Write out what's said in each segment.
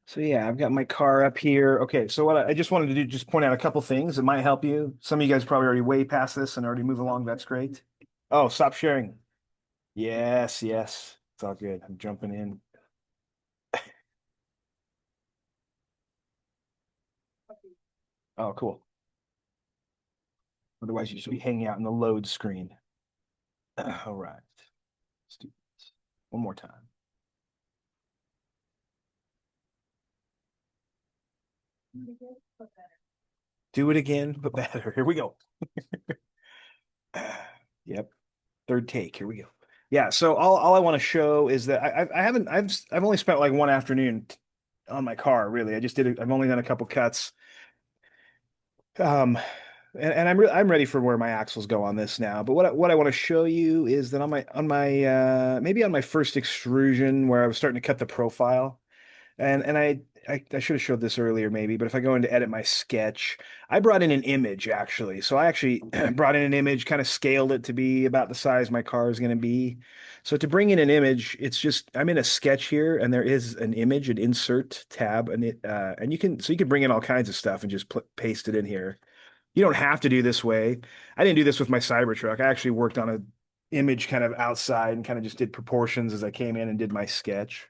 So yeah, I've got my car up here. Okay, so what I just wanted to do, just point out a couple things that might help you. Some of you guys probably already way past this and already move along. That's great. Oh, stop sharing. Yes, yes. It's all good. I'm jumping in. Oh, cool. Otherwise, you should be hanging out in the load screen. All right. Let's do this one more time. Do it again, but better. Here we go. Yep. Third take. Here we go. Yeah. So all I want to show is that I haven't I've only spent like one afternoon on my car really. I've only done a couple cuts. Um, and I'm ready for where my axles go on this now. But what I want to show you is that on my maybe on my first extrusion where I was starting to cut the profile. And I should have showed this earlier maybe, but if I go in to edit my sketch, I brought in an image actually. So I actually brought in an image, kind of scaled it to be about the size my car is going to be. So to bring in an image, it's just I'm in a sketch here, and there is an image, an insert tab, and you can bring in all kinds of stuff and just paste it in here. You don't have to do this way. I didn't do this with my Cybertruck. I actually worked on a image kind of outside and kind of just did proportions as I came in and did my sketch,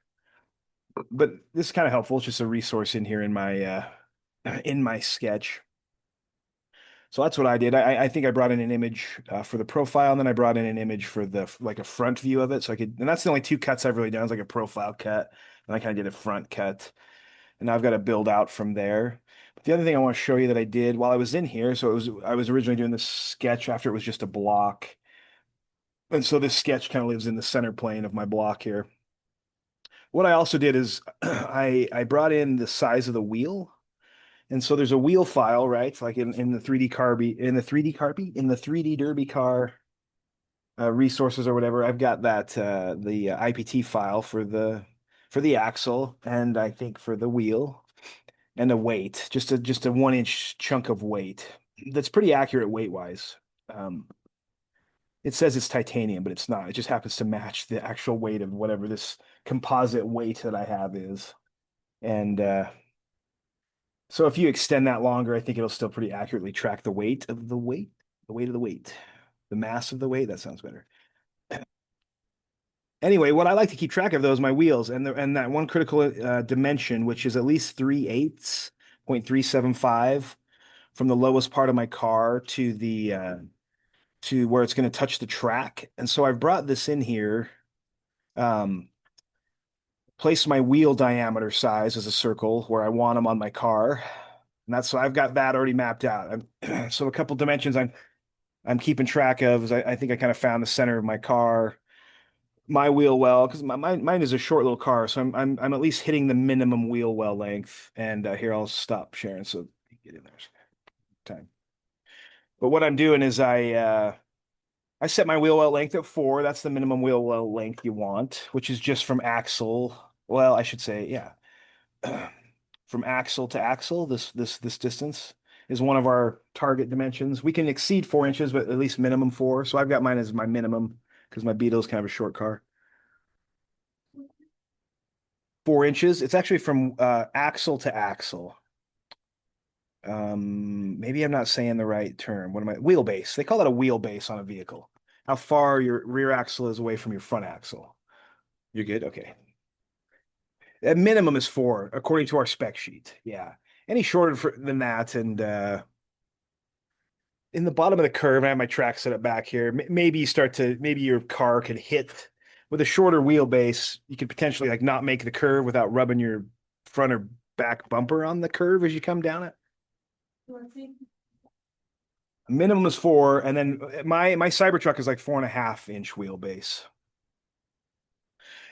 but this is kind of helpful. It's just a resource in here in my sketch. So that's what I did. I think I brought in an image for the profile, and then I brought in an image for the like a front view of it. So I could, and that's the only two cuts I've really done. It's like a profile cut, and I kind of did a front cut, and now I've got to build out from there. But the other thing I want to show you that I did while I was in here, so it was I was originally doing this sketch after it was just a block, and so this sketch kind of lives in the center plane of my block here. What I also did is I brought in the size of the wheel. And so there's a wheel file, right? Like in the 3D Carby, in the 3D Carby, in the 3D Derby car resources or whatever. I've got that the IPT file for the axle, and I think for the wheel and a weight, just a 1 inch chunk of weight. That's pretty accurate weight wise. Um, it says it's titanium, but it's not. It just happens to match the actual weight of whatever this composite weight that I have is. And so if you extend that longer, I think it'll still pretty accurately track the weight of the weight, the weight of the weight, the mass of the weight. That sounds better. Anyway, what I like to keep track of those my wheels and that one critical dimension, which is at least 3/8, 0.375 from the lowest part of my car to the to where it's going to touch the track. And so I've brought this in here, um, placed my wheel diameter size as a circle where I want them on my car. And that's so I've got that already mapped out. So a couple dimensions I'm keeping track of is I think I kind of found the center of my car, my wheel well, because mine is a short little car, so I'm at least hitting the minimum wheel well length. And here I'll stop sharing so you get in there time. But what I'm doing is I set my wheel well length at 4. That's the minimum wheel well length you want, which is just from axle. Well, I should say, yeah, from axle to axle. This distance is one of our target dimensions. We can exceed 4 inches, but at least minimum 4. So I've got mine as my minimum because my Beetle is kind of a short car. 4 inches. It's actually from axle to axle. Maybe I'm not saying the right term. What am I? Wheelbase. They call it a wheelbase on a vehicle. How far your rear axle is away from your front axle. You're good? Okay. At minimum is 4, according to our spec sheet. Yeah. Any shorter than that, and in the bottom of the curve, I have my track set up back here. Maybe maybe your car could hit with a shorter wheelbase. You could potentially like not make the curve without rubbing your front or back bumper on the curve as you come down it. Minimum is 4, and then my Cybertruck is like 4.5 inch wheelbase.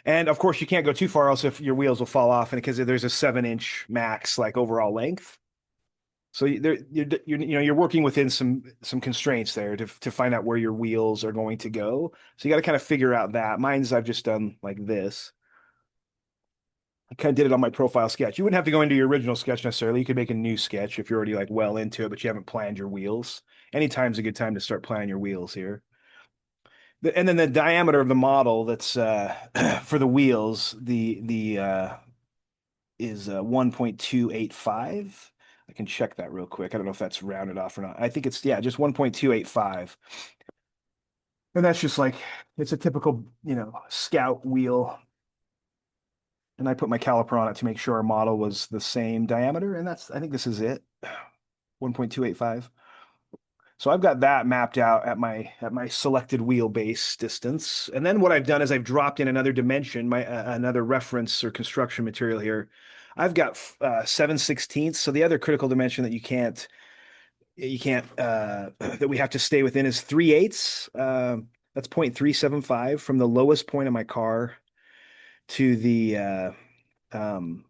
And of course, you can't go too far, else if your wheels will fall off, and because there's a 7 inch max like overall length. So you're working within some constraints there to find out where your wheels are going to go. So you got to kind of figure out that. Mine's I've just done like this. I kind of did it on my profile sketch. You wouldn't have to go into your original sketch necessarily. You could make a new sketch if you're already like well into it, but you haven't planned your wheels. Anytime's a good time to start planning your wheels here. And then the diameter of the model that's for the wheels, the is 1.285. I can check that real quick. I don't know if that's rounded off or not. I think it's, yeah, just 1.285. And that's just like, it's a typical, Scout wheel. And I put my caliper on it to make sure our model was the same diameter. And I think this is it, 1.285. So I've got that mapped out at my selected wheelbase distance. And then what I've done is I've dropped in another dimension, my another reference or construction material here. I've got 7/16. So the other critical dimension that you can't that we have to stay within is 3/8. That's 0.375 from the lowest point of my car to um,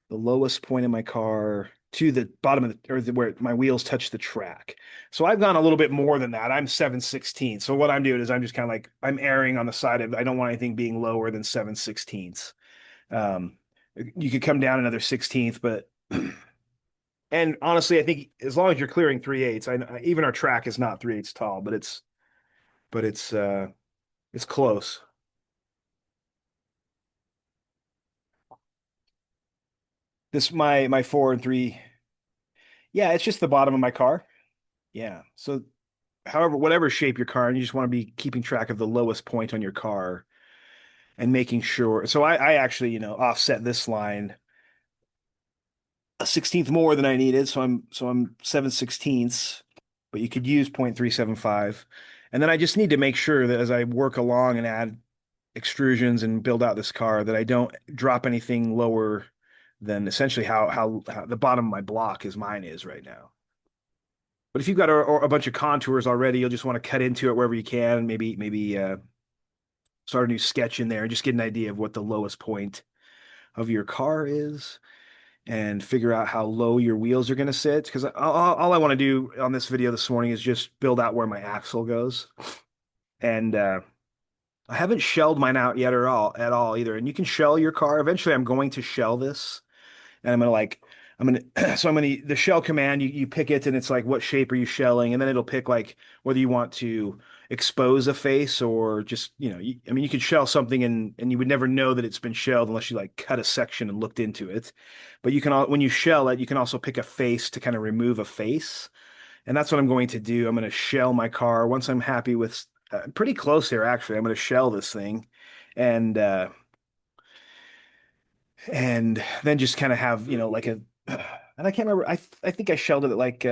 the lowest point in my car to the bottom of where my wheels touch the track. So I've gone a little bit more than that. I'm 7/16. So what I'm doing is I'm just kind of like I'm erring on the side of I don't want anything being lower than 7/16. Um, you could come down another 16th, but and honestly, I think as long as you're clearing 3/8, even our track is not 3/8 tall, but it's close. This my 4 and 3. Yeah, it's just the bottom of my car. Yeah. So however, whatever shape your car, and you just want to be keeping track of the lowest point on your car and making sure. So I actually, offset this line a 16th more than I needed. So I'm 7/16ths, but you could use 0.375. And then I just need to make sure that as I work along and add extrusions and build out this car, that I don't drop anything lower than essentially how the bottom of my block is mine is right now. But if you've got a bunch of contours already, you'll just want to cut into it wherever you can. Maybe start a new sketch in there and just get an idea of what the lowest point of your car is and figure out how low your wheels are going to sit. Because all I want to do on this video this morning is just build out where my axle goes. And I haven't shelled mine out yet or all at all either. And you can shell your car. Eventually, I'm going to shell this and so the shell command, you pick it and it's like, what shape are you shelling? And then it'll pick like whether you want to expose a face or just, I mean, you could shell something and you would never know that it's been shelled unless you like cut a section and looked into it. But when you shell it, you can also pick a face to kind of remove a face. And that's what I'm going to do. I'm going to shell my car once I'm happy with, pretty close here, actually. I'm going to shell this thing and, uh, and then just kind of have like a and I can't remember I think I shelled it like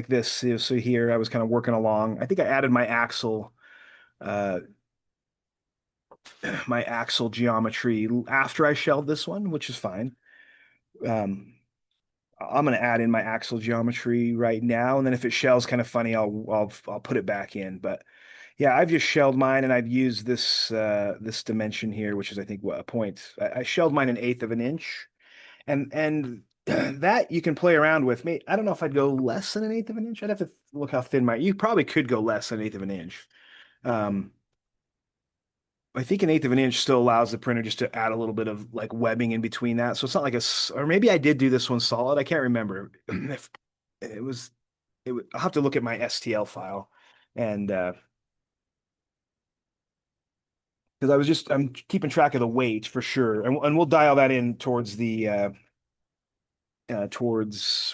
this, so here I was kind of working along. I think I added uh my axle geometry after I shelled this one, which is fine. um I'm going to add in my axle geometry right now, and then if it shells kind of funny, I'll put it back in. But yeah, I've just shelled mine and I've used this dimension here, which is I think what a point. I shelled mine 1/8 of an inch. And that you can play around with. Me, I don't know if I'd go less than 1/8 of an inch. I'd have to look how thin you probably could go less than 1/8 of an inch. Um, I think 1/8 of an inch still allows the printer just to add a little bit of like webbing in between that. So it's not like or maybe I did do this one solid. I can't remember if it was, I'll have to look at my STL file and, because I'm keeping track of the weight for sure. And we'll dial that in towards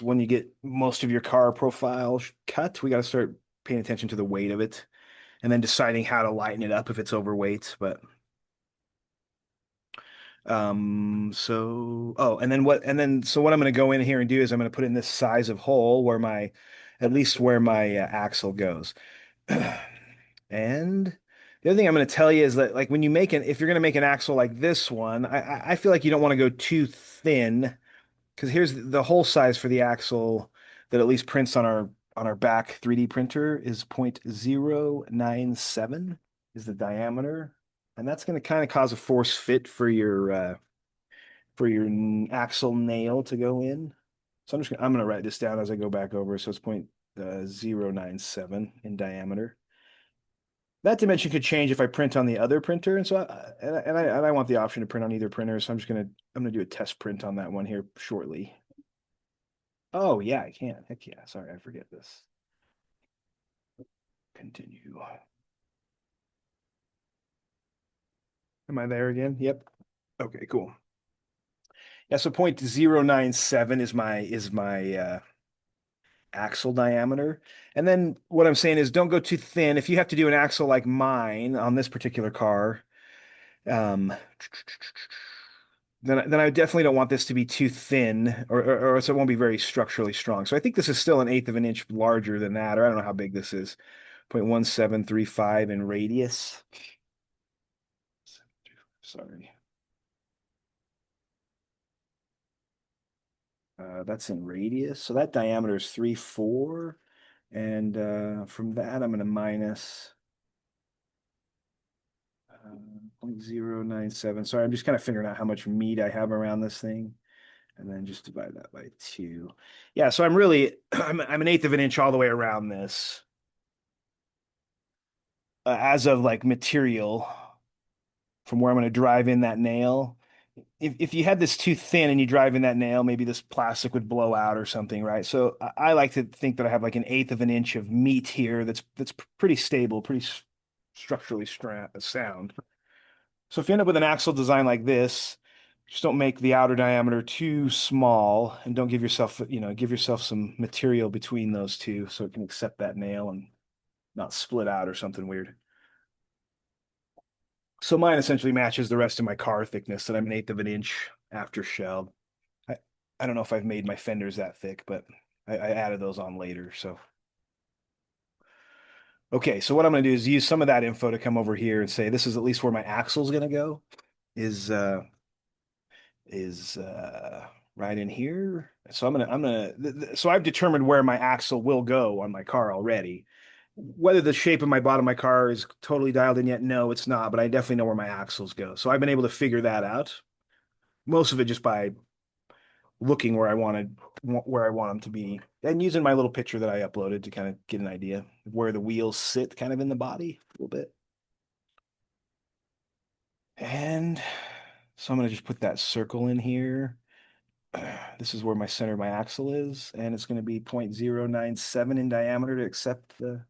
when you get most of your car profile cut. We got to start paying attention to the weight of it and then deciding how to lighten it up if it's overweight. But so what I'm going to go in here and do is I'm going to put in this size of hole where at least where my axle goes. And the other thing I'm going to tell you is that like if you're going to make an axle like this one, I feel like you don't want to go too thin, because here's the whole size for the axle that at least prints on our back 3D printer is 0.097 is the diameter. And that's going to kind of cause a force fit for your axle nail to go in. So I'm gonna write this down as I go back over. So it's 0.097 in diameter. That dimension could change if I print on the other printer, and so I want the option to print on either printer. So I'm gonna do a test print on that one here shortly. Oh yeah, I can. Heck yeah. Sorry, I forget this. Continue. Am I there again? Yep. Okay, cool. Yeah, so 0.097 is my axle diameter. And then what I'm saying is don't go too thin. If you have to do an axle like mine on this particular car, um, then I definitely don't want this to be too thin, or else it won't be very structurally strong. So I think this is still an eighth of an inch larger than that, or I don't know how big this is. 0.1735 in radius. Sorry. That's in radius. So that diameter is 3.4. And from that, I'm going to minus 0.097. Sorry, I'm just kind of figuring out how much meat I have around this thing. And then just divide that by 2. Yeah, so I'm really, I'm an eighth of an inch all the way around this as of like material from where I'm going to drive in that nail. If you had this too thin and you drive in that nail, maybe this plastic would blow out or something, right? So I like to think that I have like an eighth of an inch of meat here that's pretty stable, pretty structurally sound. So if you end up with an axle design like this, just don't make the outer diameter too small and don't give yourself, give yourself some material between those two so it can accept that nail and not split out or something weird. So mine essentially matches the rest of my car thickness that I'm an eighth of an inch after shell. I, I don't know if I've made my fenders that thick, but I added those on later. So, okay. So what I'm going to do is use some of that info to come over here and say, this is at least where my axle's going to go is, uh, is right in here. So so I've determined where my axle will go on my car already. Whether the shape of my bottom of my car is totally dialed in yet, no, it's not, but I definitely know where my axles go. So I've been able to figure that out. Most of it just by looking where I want them to be and using my little picture that I uploaded to kind of get an idea of where the wheels sit kind of in the body a little bit. And so I'm going to just put that circle in here. This is where my center of my axle is, and it's going to be 0.097 in diameter to accept the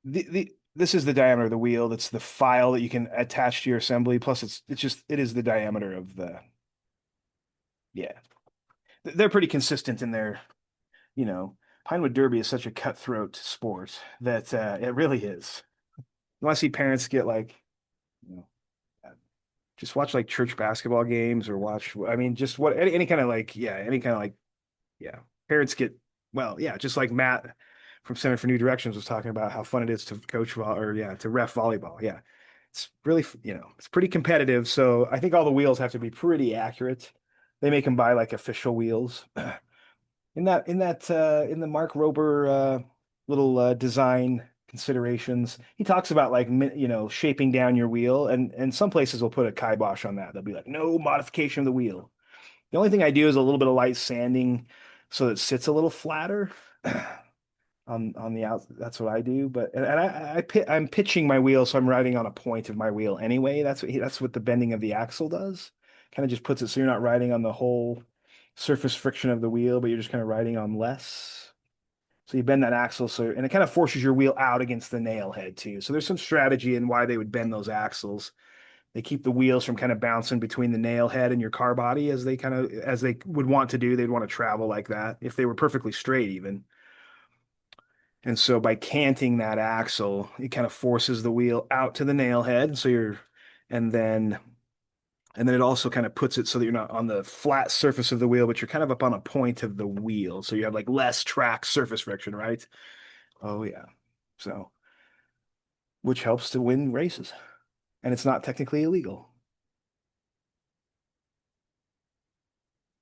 this is the diameter of the wheel. That's the file that you can attach to your assembly. Plus, it is the diameter of the yeah. They're pretty consistent in their, you know, Pinewood Derby is such a cutthroat sport that it really is. You want to see parents get like, you know, just watch like church basketball games or watch, I mean, just what any kind of like, yeah, any kind of like, yeah, parents get, well, yeah, just like Matt from Center for New Directions was talking about how fun it is to coach or yeah, to ref volleyball. Yeah, it's really, it's pretty competitive. So I think all the wheels have to be pretty accurate. They make them buy like official wheels. In the Mark Rober little design considerations, he talks about like shaping down your wheel, and some places will put a kibosh on that. They'll be like, no modification of the wheel. The only thing I do is a little bit of light sanding so that it sits a little flatter on the out. That's what I do. But I'm pitching my wheel, so I'm riding on a point of my wheel anyway. That's what the bending of the axle does. Kind of just puts it so you're not riding on the whole surface friction of the wheel, but you're just kind of riding on less. So you bend that axle, and it kind of forces your wheel out against the nail head too. So there's some strategy in why they would bend those axles. They keep the wheels from kind of bouncing between the nail head and your car body as they would want to do. They'd want to travel like that if they were perfectly straight even. And so by canting that axle, it kind of forces the wheel out to the nail head. And then, and then it also kind of puts it so that you're not on the flat surface of the wheel, but you're kind of up on a point of the wheel. So you have like less track surface friction, right? Oh yeah. So, which helps to win races. And it's not technically illegal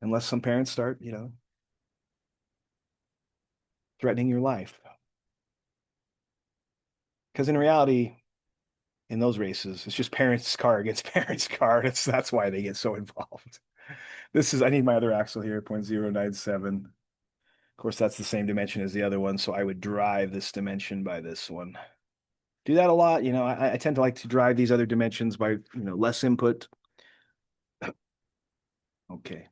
unless some parents start, threatening your life. Because in reality, in those races, it's just parents' car against parents' car. That's why they get so involved. I need my other axle here, 0.097. Of course, that's the same dimension as the other one, so I would drive this dimension by this one. Do that a lot. I tend to like to drive these other dimensions by, less input. Okay.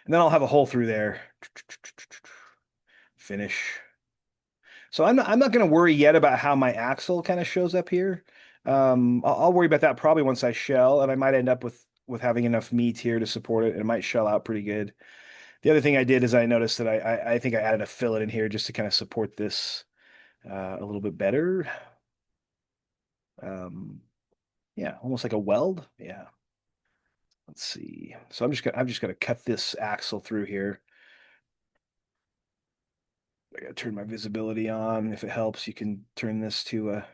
And then I'll have a hole through there. Finish. So I'm not going to worry yet about how my axle kind of shows up here. I'll worry about that probably once I shell, and I might end up with having enough meat here to support it, and it might shell out pretty good. The other thing I did is I noticed that I think I added a fillet in here just to kind of support this a little bit better. Um, yeah, almost like a weld. Yeah. Let's see. So I'm just gonna cut this axle through here. I gotta turn my visibility on. If it helps, you can turn this to a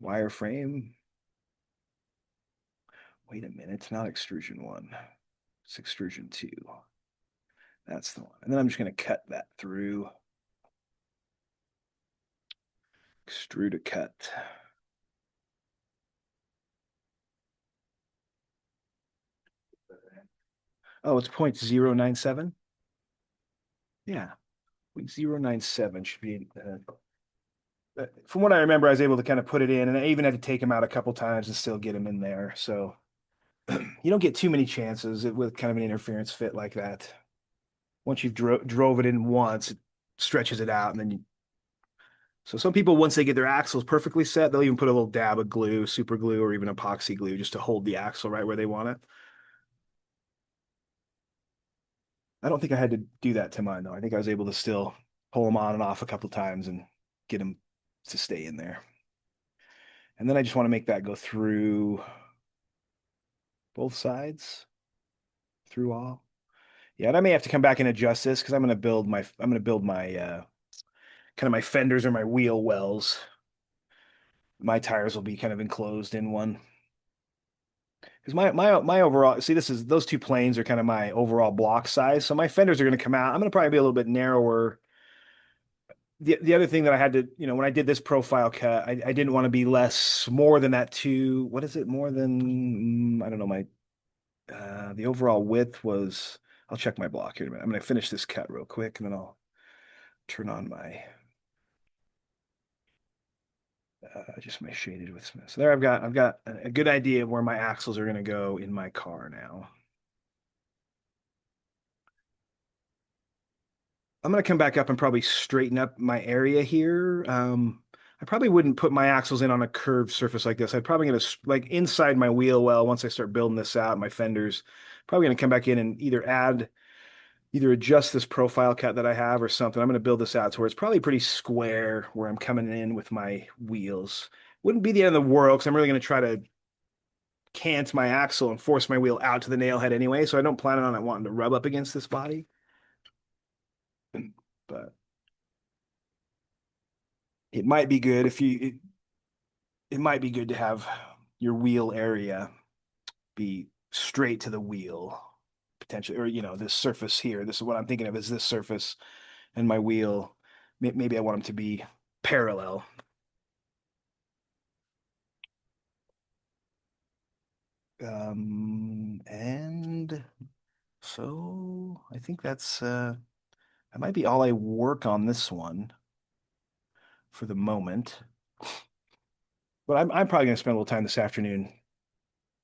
wireframe. Wait a minute, it's not extrusion one. It's extrusion two. That's the one. And then I'm just gonna cut that through. Extrude a cut. Oh, it's 0.097. Yeah, 0.097 should be. From what I remember, I was able to kind of put it in, and I even had to take him out a couple times and still get him in there. So you don't get too many chances with kind of an interference fit like that. Once you've drove it in once, it stretches it out, and then you. So some people, once they get their axles perfectly set, they'll even put a little dab of glue, super glue, or even epoxy glue just to hold the axle right where they want it. I don't think I had to do that to mine though. I think I was able to still pull them on and off a couple times and get them to stay in there. And then I just want to make that go through both sides, through all. Yeah, and I may have to come back and adjust this because I'm gonna build my kind of my fenders or my wheel wells. My tires will be kind of enclosed in one. Because my overall, see, this is those two planes are kind of my overall block size. So my fenders are going to come out. I'm going to probably be a little bit narrower. The other thing that I had to, when I did this profile cut, I didn't want to be less more than that two. What is it? More than I don't know. My the overall width was. I'll check my block here in a minute. I'm going to finish this cut real quick, and then I'll turn on my just my shaded with Smith. So there I've got a good idea of where my axles are going to go in my car now. I'm going to come back up and probably straighten up my area here. I probably wouldn't put my axles in on a curved surface like this. I'd probably going to like inside my wheel well once I start building this out, my fenders, probably going to come back in and either adjust this profile cut that I have or something. I'm going to build this out to where it's probably pretty square where I'm coming in with my wheels. Wouldn't be the end of the world because I'm really going to try to cant my axle and force my wheel out to the nail head anyway. So I don't plan on it wanting to rub up against this body. But it might be good if it might be good to have your wheel area be straight to the wheel potentially, or this surface here. This is what I'm thinking of is this surface and my wheel. Maybe I want them to be parallel. And so I think that might be all I work on this one for the moment. But I'm probably going to spend a little time this afternoon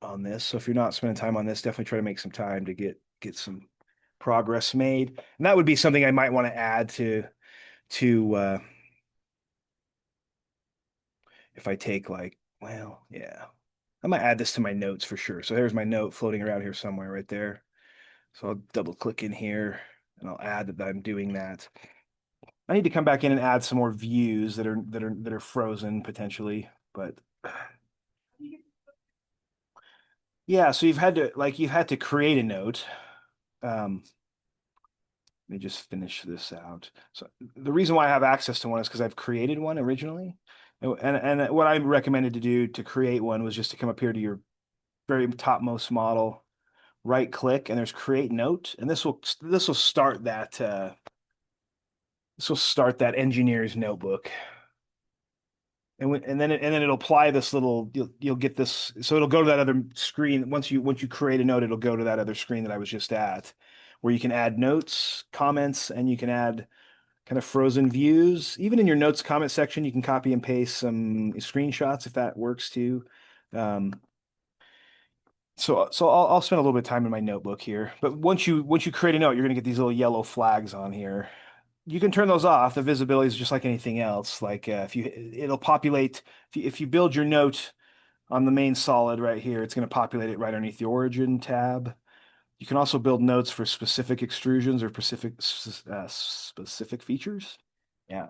on this. So if you're not spending time on this, definitely try to make some time to get some progress made. And that would be something I might want to add to if I take like, well, yeah. I might add this to my notes for sure. So there's my note floating around here somewhere right there. So I'll double click in here and I'll add that I'm doing that. I need to come back in and add some more views that are frozen potentially, but yeah, so you've had to create a note. Um, Let me just finish this out. So the reason why I have access to one is because I've created one originally. And what I recommended to do to create one was just to come up here to your very topmost model, right click, and there's create note, and this will start that engineer's notebook. And then it'll apply this little you'll get this so it'll go to that other screen once you create a note it'll go to that other screen that I was just at where you can add notes, comments, and you can add kind of frozen views. Even in your notes comment section, you can copy and paste some screenshots if that works too. Um, so I'll spend a little bit of time in my notebook here. But once you create a note, you're gonna get these little yellow flags on here. you can turn those off. The visibility is just like anything else. Like if you, it'll populate. If you build your note on the main solid right here, it's going to populate it right underneath the origin tab. You can also build notes for specific extrusions or specific features. Yeah.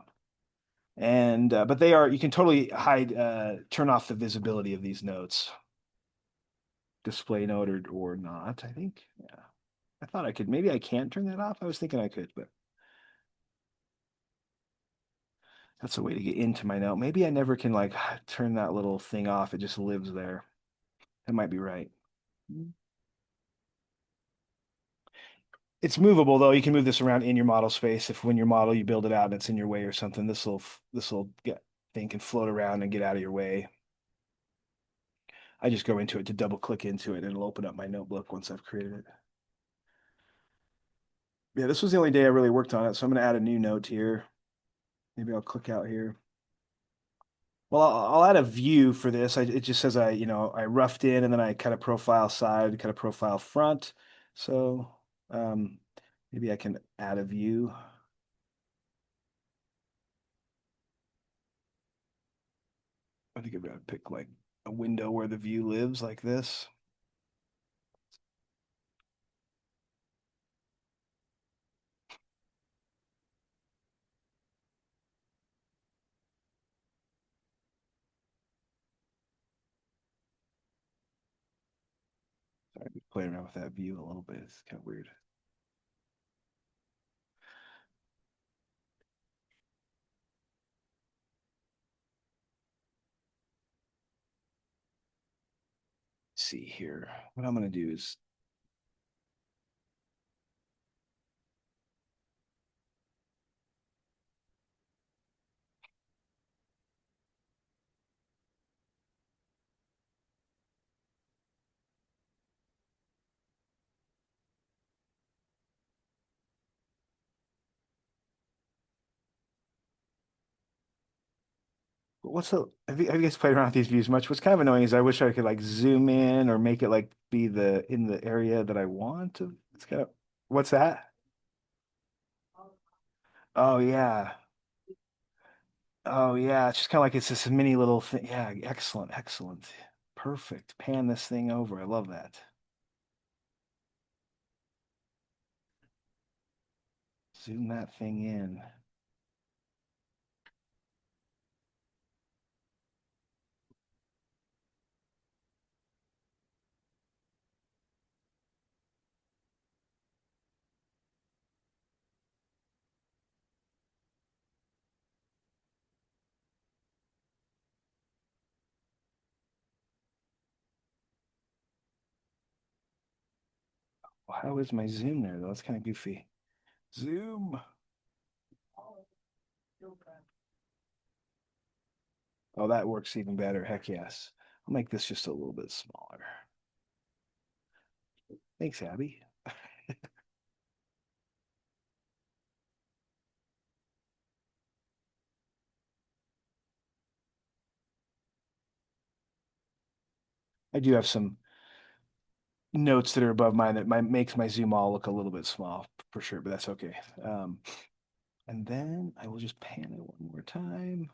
And but they are, you can totally hide, turn off the visibility of these notes, display note or not, I think. Yeah. I thought I could, maybe I can't turn that off. I was thinking I could, but that's a way to get into my note. Maybe I never can like turn that little thing off. It just lives there. That might be right. It's movable though. You can move this around in your model space. If when your model you build it out and it's in your way or something, this will get thing can float around and get out of your way. I just go into it to double click into it and it'll open up my notebook once I've created it. Yeah, this was the only day I really worked on it, so I'm going to add a new note here. Maybe I'll click out here. Well, I'll add a view for this. It just says I roughed in and then I cut a profile side, cut a profile front. So um, maybe I can add a view. I think I'm gonna pick like a window where the view lives like this. Sorry, I'm playing around with that view a little bit. It's kind of weird. Let's see here. What I'm gonna do is what's the have you guys played around with these views much? What's kind of annoying is I wish I could like zoom in or make it like be the in the area that I want to. It's kind of what's that? Oh yeah. Oh yeah. It's just kind of like it's this mini little thing. Yeah, excellent, excellent. Perfect. Pan this thing over. I love that. Zoom that thing in. Well, how is my zoom there though? That's kind of goofy. Zoom. Oh, that works even better. Heck yes. I'll make this just a little bit smaller. Thanks, Abby. I do have some notes that are above mine that might makes my zoom all look a little bit small for sure, but that's okay. And then I will just pan it one more time.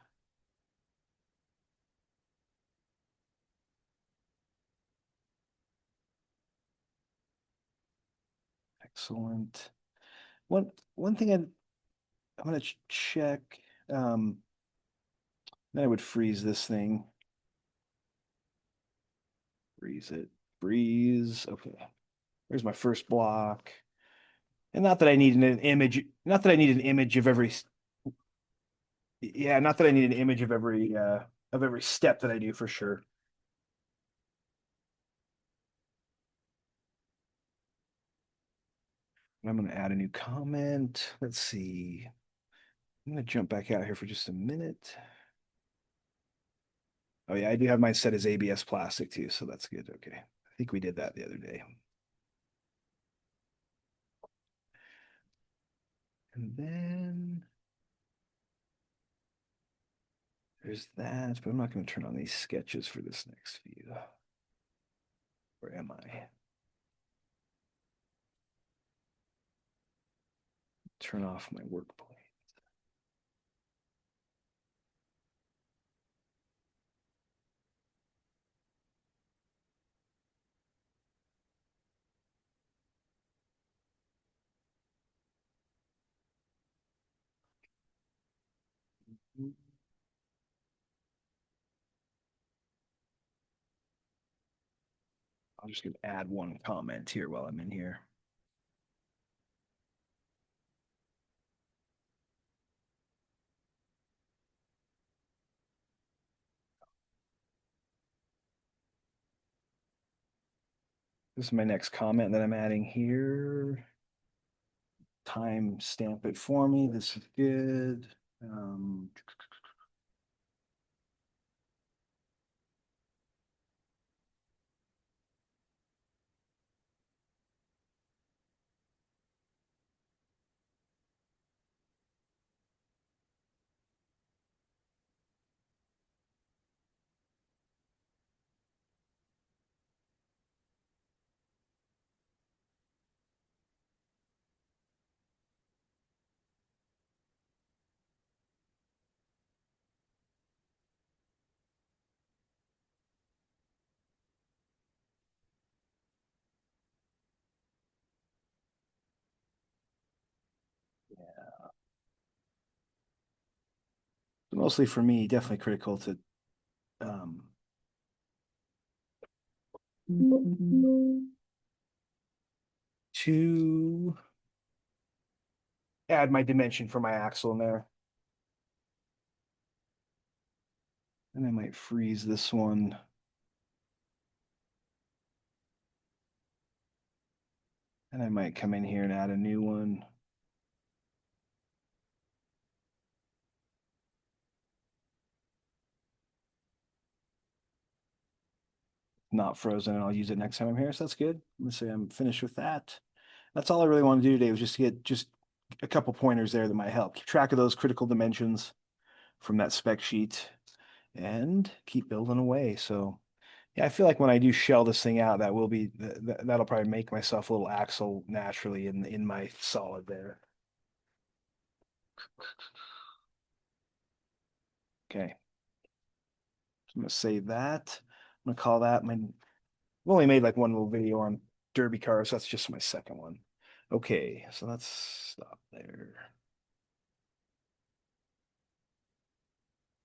Excellent. One thing I'm gonna check. Um, then I would freeze this thing. Freeze it. Freeze. Okay. There's my first block. And not that I need an image, not that I need an image of every, yeah, not that I need an image of every step that I do for sure. I'm going to add a new comment. Let's see. I'm going to jump back out here for just a minute. Oh yeah, I do have mine set as ABS plastic too, so that's good. Okay. I think we did that the other day. And then there's that, but I'm not going to turn on these sketches for this next view. Where am I? Turn off my work point. I'll just gonna add one comment here while I'm in here. This is my next comment that I'm adding here. Time stamp it for me. This is good. Um, Mostly for me, definitely critical um, to add my dimension for my axle in there. And I might freeze this one. And I might come in here and add a new one. Not frozen, and I'll use it next time I'm here. So that's good. Let's say I'm finished with that. That's all I really want to do today was just to get just a couple pointers there that might help. Keep track of those critical dimensions from that spec sheet and keep building away. So yeah, I feel like when I do shell this thing out, that will be that'll probably make myself a little axle naturally in my solid there. Okay. I'm gonna save that. I'm gonna call that my. I've only made like one little video on derby cars. So that's just my second one. Okay, so let's stop there.